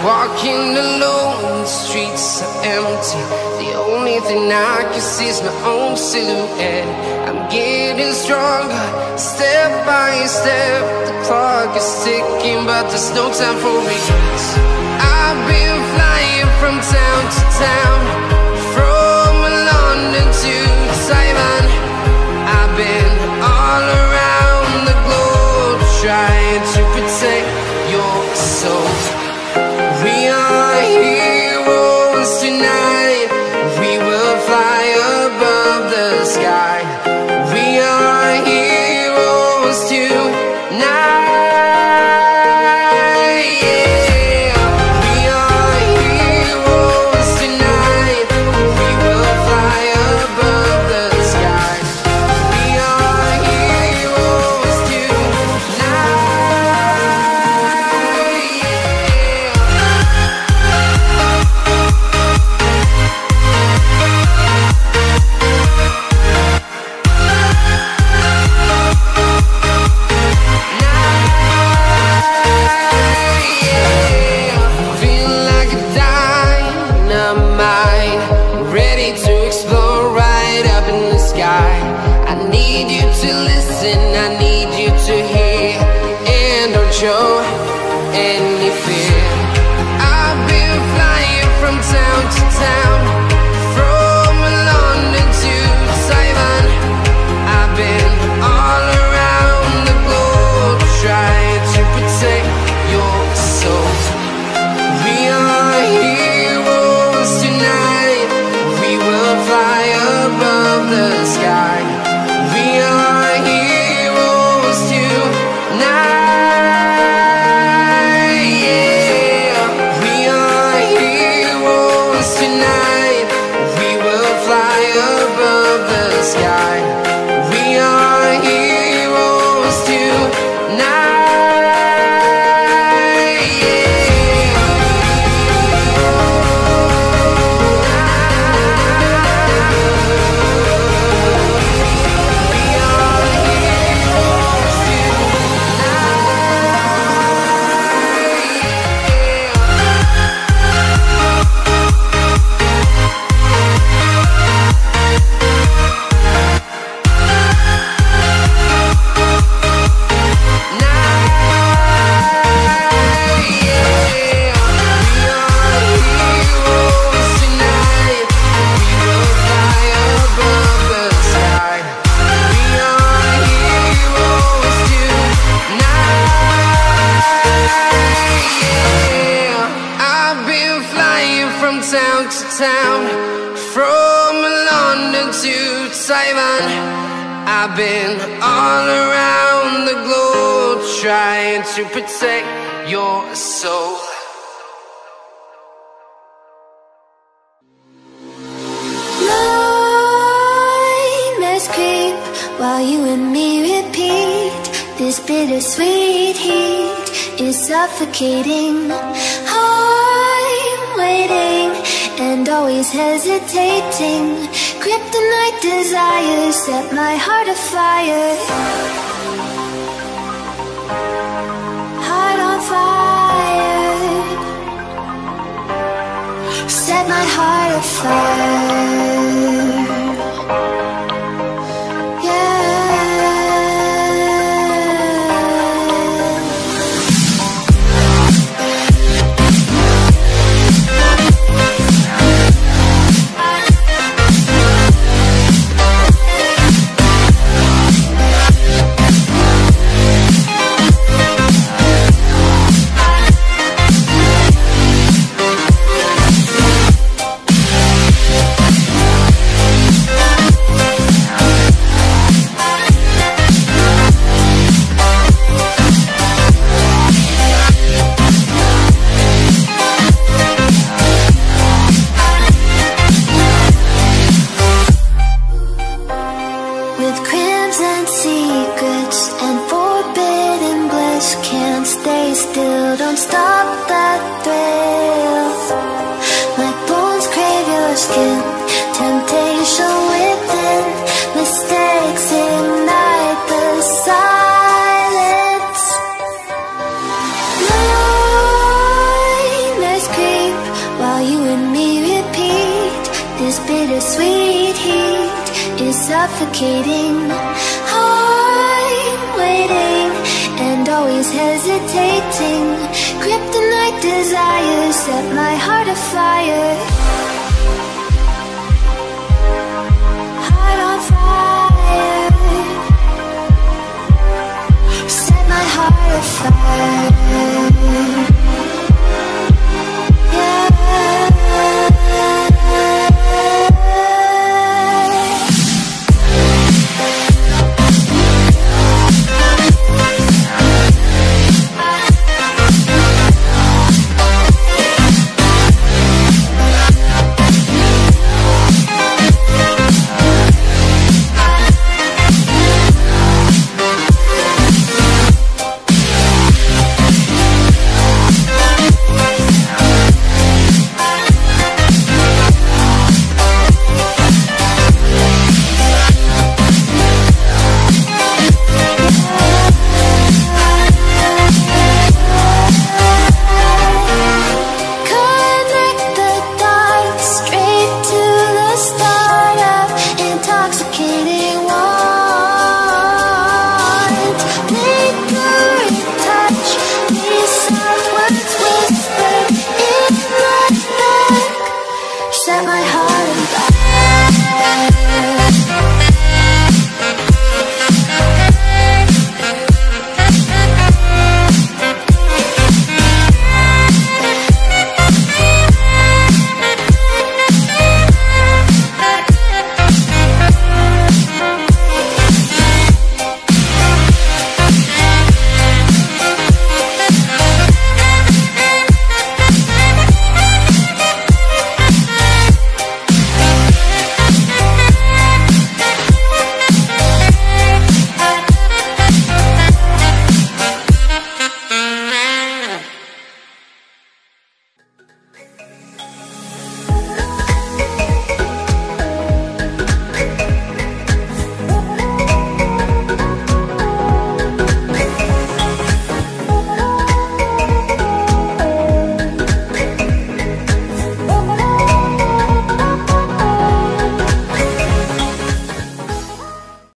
Walking alone, the streets are empty. The only thing I can see is my own silhouette. I'm getting stronger, step by step. The clock is ticking, but there's no time for regrets. I've been flying from town to town, from London to Taiwan. I've been all around the globe, trying to protect your soul. We are heroes tonight. We will fly above the sky. We are heroes tonight. Yeah. We are heroes tonight. We will fly above the sky. We are heroes tonight. listen, I need you to hear, and don't show any fear. I've been flying from town to town, from London to Taiwan. I've been all around the globe, trying to protect your soul. We are heroes tonight, we will fly above the sky. We are heroes tonight, yeah. We are heroes tonight, we will fly above the sky. We are heroes tonight, yeah. We are heroes town to town, from London to Taiwan. I've been all around the globe, trying to protect your soul. Nightmares creep while you and me repeat. This bittersweet heat is suffocating. I'm waiting and always hesitating. Kryptonite desires set my heart afire. Heart on fire. Set my heart afire. Don't stop that thrill. My bones crave your skin. Temptation within. Mistakes ignite the silence. Nightmares creep while you and me repeat. This bittersweet heat is suffocating. I'm waiting and always hesitating. Kryptonite desires set my heart afire. Heart on fire. Set my heart afire.